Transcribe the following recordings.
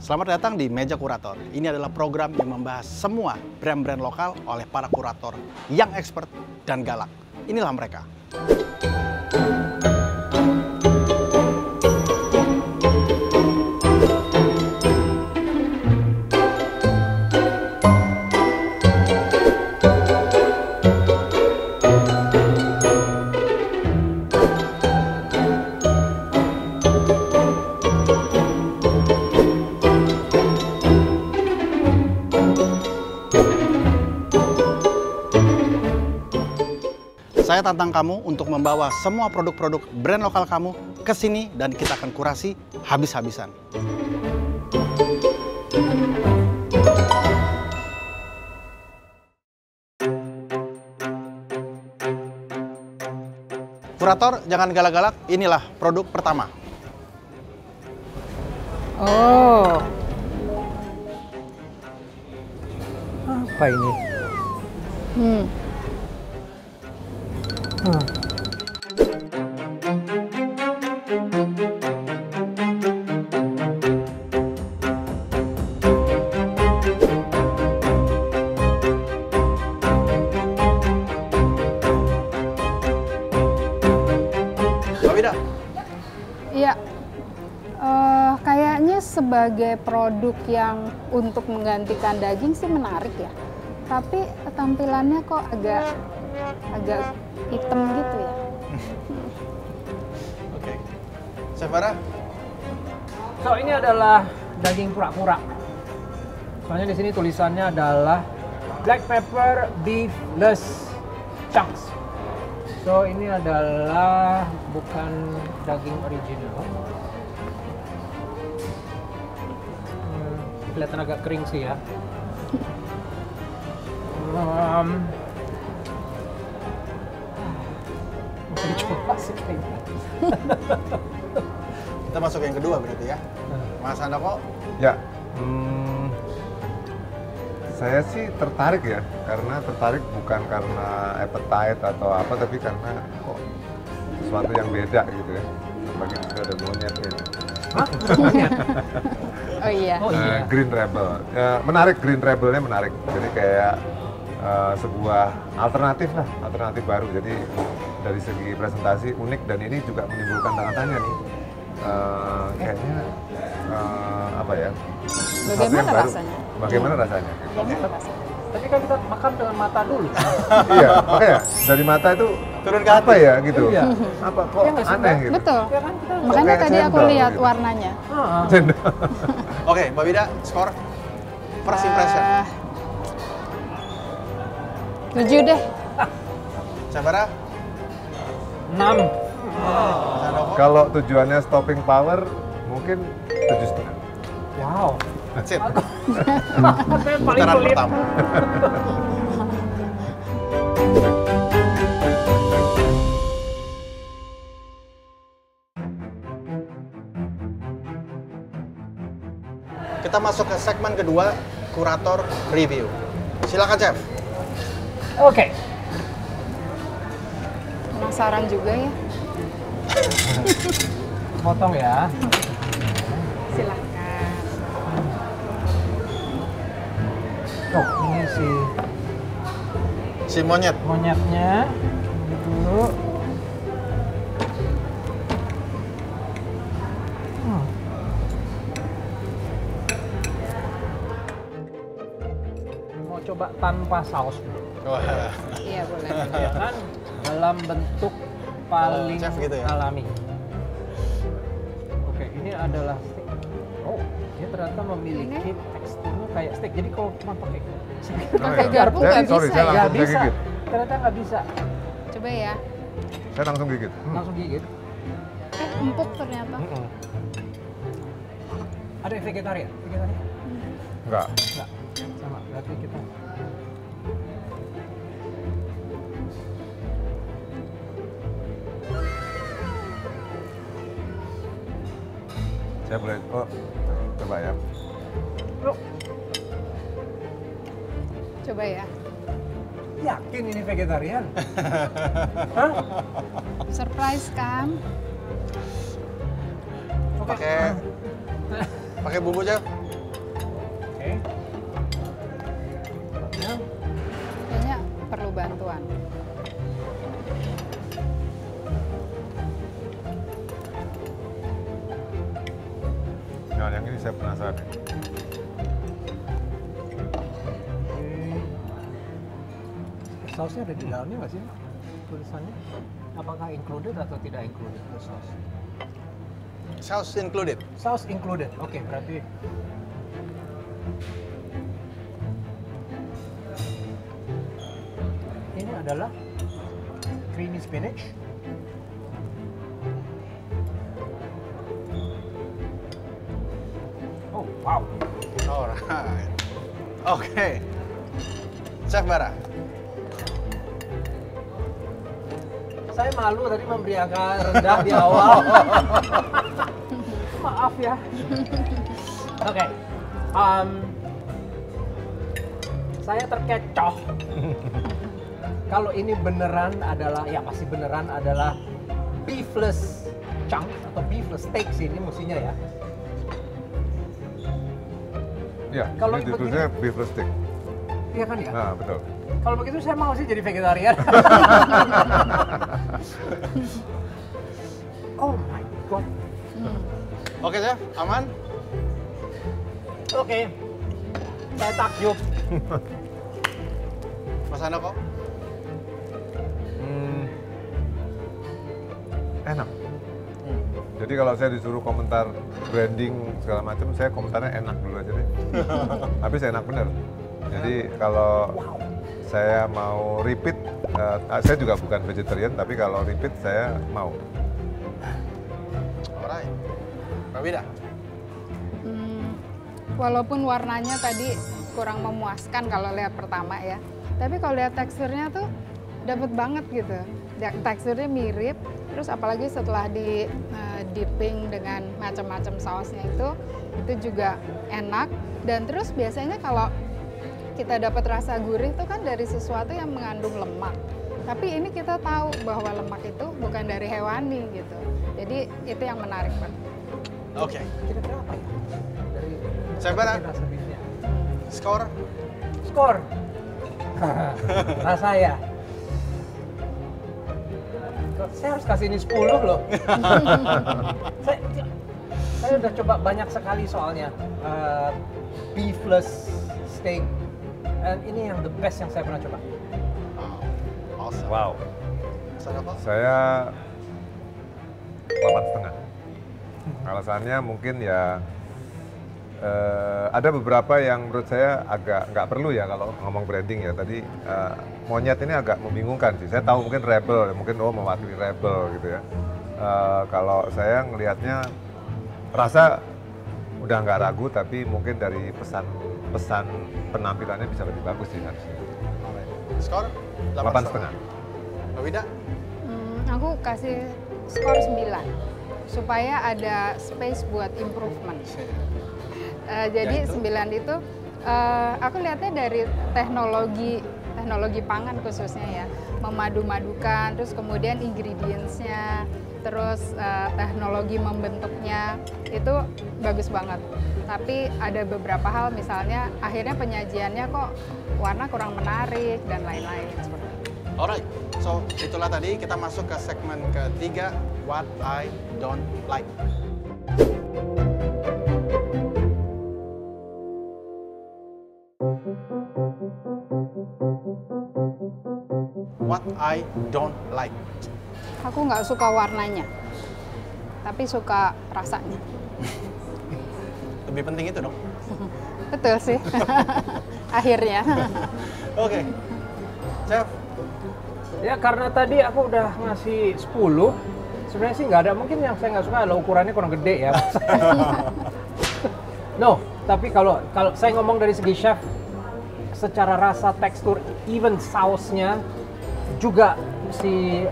Selamat datang di Meja Kurator. Ini adalah program yang membahas semua brand-brand lokal oleh para kurator yang expert dan galak. Inilah mereka. Saya tantang kamu untuk membawa semua produk-produk brand lokal kamu ke sini dan kita akan kurasi habis-habisan. Kurator, jangan galak-galak, inilah produk pertama. Oh. Apa ini? Mbak Wida? Iya, kayaknya sebagai produk yang untuk menggantikan daging sih menarik ya. Tapi tampilannya kok agak hitam gitu ya. Oke. Chef Farah? So, ini adalah daging pura-pura. Soalnya di sini tulisannya adalah black pepper beefless chunks. So, ini adalah bukan daging original. Kelihatan agak kering sih ya. Bisa dicoba sih kayaknya. Kita masuk yang kedua berarti ya. Mas Handoko? Ya, saya sih tertarik ya, karena tertarik bukan karena appetite atau apa, tapi karena kok sesuatu yang beda gitu ya. Bagi kita ada monyet ini. Hah? Oh iya. Oh iya. Green Rebel, ya, menarik. Green Rebelnya menarik. Jadi kayak sebuah alternatif lah, alternatif baru. Jadi dari segi presentasi unik dan ini juga menimbulkan tanda tanya nih. Kayaknya apa ya? sesuatu yang Bagaimana baru. rasanya? Bagaimana rasanya? Bagaimana rasanya? Tapi kan kita makan dengan mata dulu. Iya, makanya dari mata itu Turun ke apa hati. ya gitu? Iya. Apa kok Iya nggak sih, aneh Mbak? gitu? Betul. Ya kan kita Makanya kayak tadi aku cendol lihat gitu. warnanya. Cendol. Oke, Mbak Wida, skor? First impression. 7 deh. Chef Farah? 6. Mas Handoko? Kalau tujuannya stopping power, mungkin 7,5. Wow. That's it. Saya paling Putaran sulit. pertama. Kita masuk ke segmen kedua, kurator review. Silakan, Chef. Oke. Penasaran juga ya. Potong ya. Silakan. Oh, ini si Si monyet. monyetnya. Ini dulu. Mau coba tanpa saus dulu. Wah. Iya boleh. Ya kan? Dalam bentuk paling Chef gitu ya? alami. Oke, ini adalah steak. Oh, dia ternyata memiliki teksturnya kayak steak. Jadi kalau cuma pakai Pakai garpu nggak Sorry, bisa saya ya? nggak langsung bisa. gigit. Ternyata nggak bisa. Coba ya. Saya langsung gigit. Langsung gigit. Empuk ternyata. Ada yang vegetarian? Vegetarian? Enggak. Enggak. Sama. Berarti kita Saya boleh, coba ya. Loh, Coba ya. yakin ini vegetarian? Hah? Surprise kan? Pakai bumbu aja. Oke. Ya. Kayaknya perlu bantuan. Nah, yang ini saya penasaran. Sausnya ada di dalamnya nggak sih tulisannya? Apakah included atau tidak included the sauce? Sauce included. Sauce included. Oke, berarti ini adalah creamy spinach. Oh, wow. Alright. Oke. Chef Bara. Saya malu tadi memberi angka rendah di awal. Maaf ya. Oke. Saya terkecoh. Kalau ini beneran adalah, ya pasti beneran adalah beefless chunk atau beefless steak sih ini mestinya ya. Ya, Kalau ini begini- tulisnya beefless steak. Iya kan ya? Nah, betul. Kalau begitu saya mau sih jadi vegetarian. Oh my god. Oke, Chef. Aman? Oke. Saya takjub. Mas Handoko? Enak. Jadi kalau saya disuruh komentar branding segala macam, saya komentarnya enak dulu aja deh. Tapi saya enak bener. Jadi kalau saya mau repeat, saya juga bukan vegetarian, tapi kalau repeat saya mau. Alright. Mbak Wida? Walaupun warnanya tadi kurang memuaskan kalau lihat pertama ya, tapi kalau lihat teksturnya tuh dapat banget gitu. Teksturnya mirip, terus apalagi setelah di dipping dengan macam-macam sausnya itu juga enak. Dan terus biasanya kalau kita dapat rasa gurih itu kan dari sesuatu yang mengandung lemak. Tapi ini kita tahu bahwa lemak itu bukan dari hewani gitu. Jadi itu yang menarik banget. Oke. Kira-kira apa ya? Dari Chef Bara? rasa beefnya. Skor? Skor. Rasa ya. Saya harus kasih ini 10 loh. saya udah coba banyak sekali soalnya beefless steak. Dan ini yang the best yang saya pernah coba. Awesome. Wow. Mas Handoko? Saya 8,5. Alasannya mungkin ya ada beberapa yang menurut saya agak nggak perlu ya kalau ngomong branding ya. Tadi monyet ini agak membingungkan sih. Saya tahu mungkin rebel, mungkin mewakili rebel gitu ya. Kalau saya ngelihatnya rasa udah nggak ragu, tapi mungkin dari pesan penampilannya bisa lebih bagus sih harusnya. Alright. Skor? 8,5. Mbak Wida? Aku kasih skor 9 supaya ada space buat improvement. Jadi Ya, itu? 9 itu aku lihatnya dari teknologi pangan khususnya ya, memadu-madukan, terus kemudian ingredients-nya, terus teknologi membentuknya itu bagus banget. Tapi ada beberapa hal, misalnya akhirnya penyajiannya kok warna kurang menarik dan lain-lain seperti itu. Alright, so itulah tadi kita masuk ke segmen ketiga, What I Don't Like. What I Don't Like. Aku nggak suka warnanya, tapi suka rasanya. Lebih penting itu dong. Betul sih, akhirnya. Oke, Chef. Ya karena tadi aku udah ngasih 10, sebenarnya sih nggak ada, mungkin yang saya nggak suka adalah ukurannya kurang gede ya. No, tapi kalau saya ngomong dari segi chef, secara rasa, tekstur, even sausnya juga si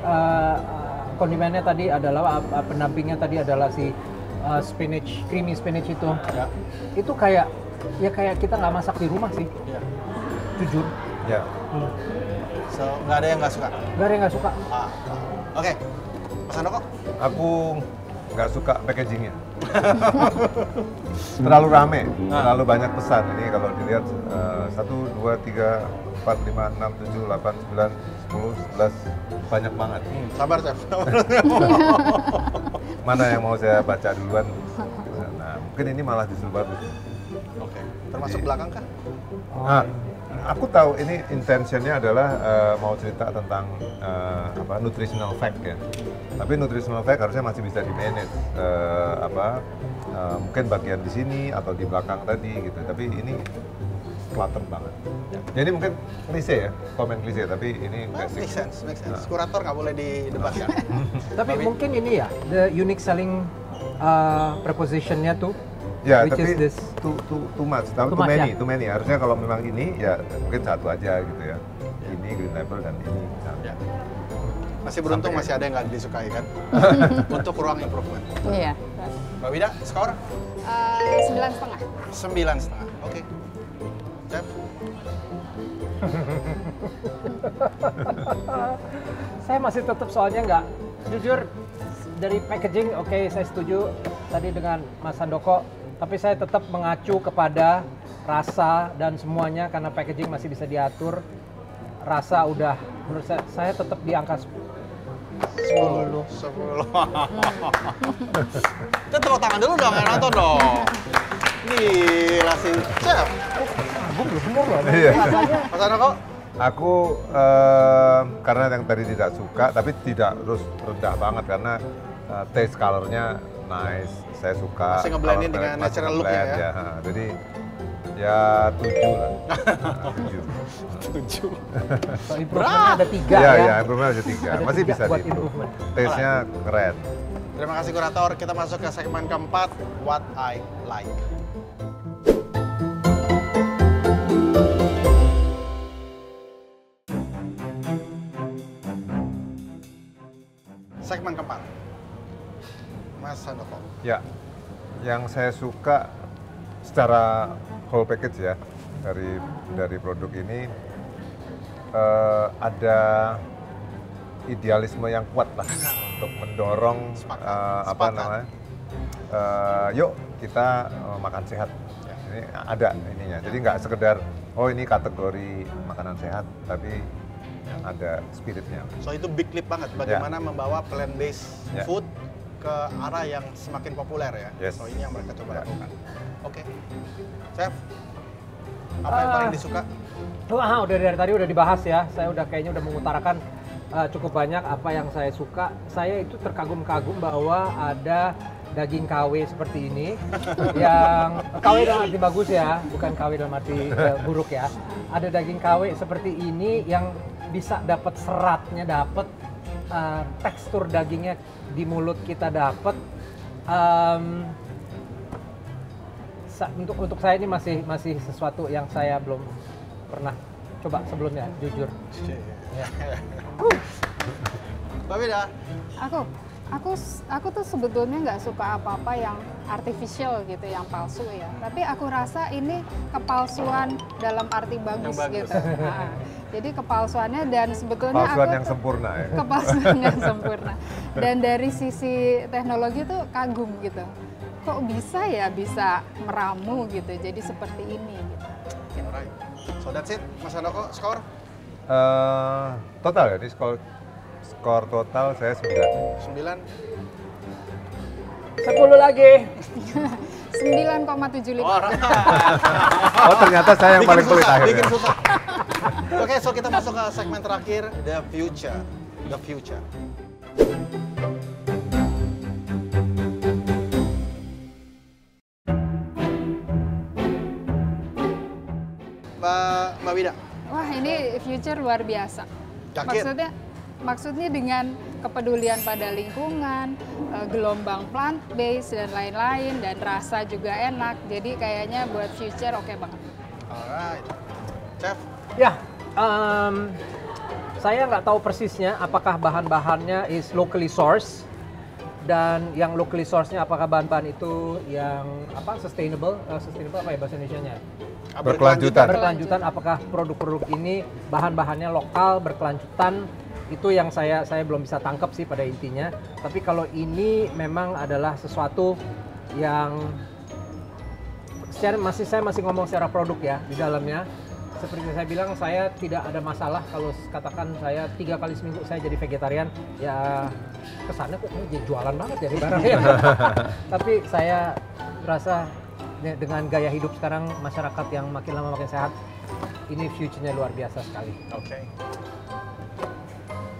kondimennya tadi adalah pendampingnya tadi adalah si spinach, creamy spinach itu. Ya. Itu kayak kita nggak masak di rumah sih, Ya. jujur. Ya. So, nggak ada yang nggak suka. Nggak ada yang nggak suka. Oke, Mas Handoko. Aku nggak suka packagingnya. Terlalu rame, terlalu banyak pesan. Ini kalau dilihat 1, 2, 3, 4, 5, 6, 7, 8, 9, 10, 11, banyak banget. Sabar, Chef. Mana yang mau saya baca duluan? Nah, mungkin ini malah justru bagus. Oke. Termasuk belakang kah? Nah, aku tahu ini intentionnya adalah mau cerita tentang nutritional fact ya. Tapi nutritional fact harusnya masih bisa di manage. Mungkin bagian di sini atau di belakang tadi gitu. Tapi ini clutter banget. Jadi mungkin klise ya, komen klise. Tapi ini basic. Make sense. Kurator nggak boleh didebatkan. Tapi mungkin ini ya, the unique selling prepositionnya tuh. Ya, which tapi is this. too much, too many. Harusnya kalau memang ini ya mungkin satu aja gitu ya. Ini Green Label dan ini. Ya. Masih beruntung masih ada yang nggak disukai kan? Untuk ruang improvement. Iya. Mbak Wida, skor? 9,5. 9,5. Oke. Chef? Saya masih tetap soalnya nggak, jujur dari packaging oke, saya setuju tadi dengan Mas Handoko, tapi saya tetap mengacu kepada rasa dan semuanya karena packaging masih bisa diatur. Rasa udah, menurut saya tetap di angka 10. 10. Kita tepuk tangan dulu dong, yang nonton dong. Gila sih, Chef. Iya. Mas Handoko? Aku karena yang tadi tidak suka, tapi tidak terus rendah banget karena taste colornya nice, saya suka. Masih ngeblendin Color dengan palette natural masih look-nya ya? ngeblend, jadi ya 7 lah. 7. 7. So, improvementnya ada 3 Iya, ya. iya, improvement ada 3. Ada Masih 3 bisa buat di improvement. taste-nya keren. Terima kasih kurator. Kita masuk ke segmen keempat, What I Like. Segmen keempat, Mas Handoko. Ya, yang saya suka secara whole package ya dari produk ini ada idealisme yang kuat lah untuk mendorong Sepakat. yuk kita makan sehat. Ini ada ininya. Jadi nggak sekedar oh ini kategori makanan sehat, tapi ada spiritnya. So itu big leap banget bagaimana membawa plant-based food ke arah yang semakin populer ya. Yes. So ini yang mereka coba lakukan. Oke. Chef, apa yang paling disuka? Wah, udah dari tadi udah dibahas ya. Saya kayaknya udah mengutarakan cukup banyak apa yang saya suka. Saya itu terkagum-kagum bahwa ada daging KW seperti ini yang KW dalam arti bagus ya, bukan KW dalam arti buruk ya. Ada daging KW seperti ini yang bisa dapat seratnya, dapat tekstur dagingnya di mulut kita dapat. Untuk saya ini masih sesuatu yang saya belum pernah coba sebelumnya, jujur. Mbak Wida? Aku tuh sebetulnya nggak suka apa-apa yang artificial gitu, yang palsu ya. Tapi aku rasa ini kepalsuan dalam arti bagus, gitu. Nah, jadi kepalsuannya dan sebetulnya Kepalsuan yang sempurna ya. Kepalsuan yang sempurna. Dan dari sisi teknologi tuh kagum gitu. Kok bisa ya bisa meramu gitu, jadi seperti ini gitu. Alright. So that's it, Mas Handoko, skor? Total ya, ini skor total saya 9. 9. 10 lagi. 9,75. Oh ternyata saya yang paling pelit akhirnya. Bikin susah. Oke, so kita masuk ke segmen terakhir, The Future. The Future. Mbak Wida. Wah, ini future luar biasa. Yakin? Maksudnya dengan kepedulian pada lingkungan, gelombang plant-based dan lain-lain, dan rasa juga enak. Jadi kayaknya buat future oke banget. Alright. Chef? Ya, saya nggak tahu persisnya apakah bahan-bahannya is locally sourced, dan yang locally sourced-nya apakah bahan-bahan itu yang sustainable apa ya bahasa Indonesianya? Berkelanjutan. Berkelanjutan, apakah produk-produk ini bahan-bahannya lokal, berkelanjutan, Itu yang saya belum bisa tangkap sih pada intinya. Tapi kalau ini memang adalah sesuatu yang saya masih ngomong secara produk ya di dalamnya. Seperti saya bilang, saya tidak ada masalah kalau katakan saya 3 kali seminggu saya jadi vegetarian. Ya kesannya kok jadi jualan banget ya barangnya. Tapi saya rasa dengan gaya hidup sekarang masyarakat yang makin lama makin sehat, ini future-nya luar biasa sekali. Oke.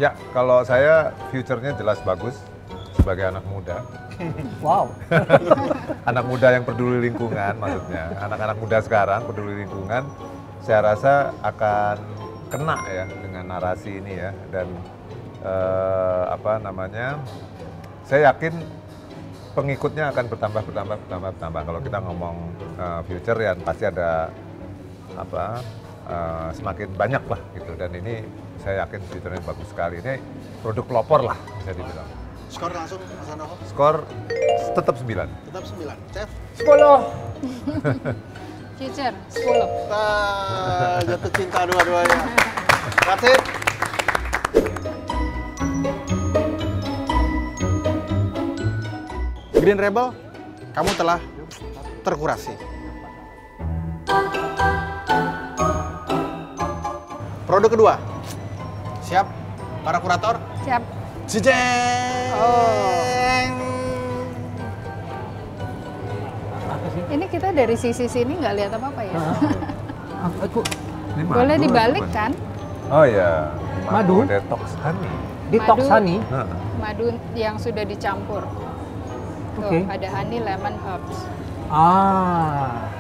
Ya, kalau saya future-nya jelas bagus sebagai anak muda. Wow. Anak muda yang peduli lingkungan maksudnya. Anak-anak muda sekarang peduli lingkungan, saya rasa akan kena ya dengan narasi ini ya. Dan saya yakin pengikutnya akan bertambah. Kalau kita ngomong future ya pasti ada semakin banyak lah gitu. Dan ini saya yakin fiturnya bagus sekali. Ini produk pelopor lah bisa dibilang. Skor langsung Mas Handoyo? Skor tetap 9. Tetap 9. Chef? 10. Future 10. Jatuh cinta dua-duanya. That's it. Green Rebel, kamu telah terkurasi. Produk kedua, siap para kurator? Siap. Jijeng! Ini kita dari sisi sini nggak lihat apa-apa ya? Ini Boleh madu dibalik apa? kan? Oh ya, Madu? detox honey. Detox Madu. honey. Madu yang sudah dicampur. Tuh, Oke. ada honey, lemon, herbs. Ah.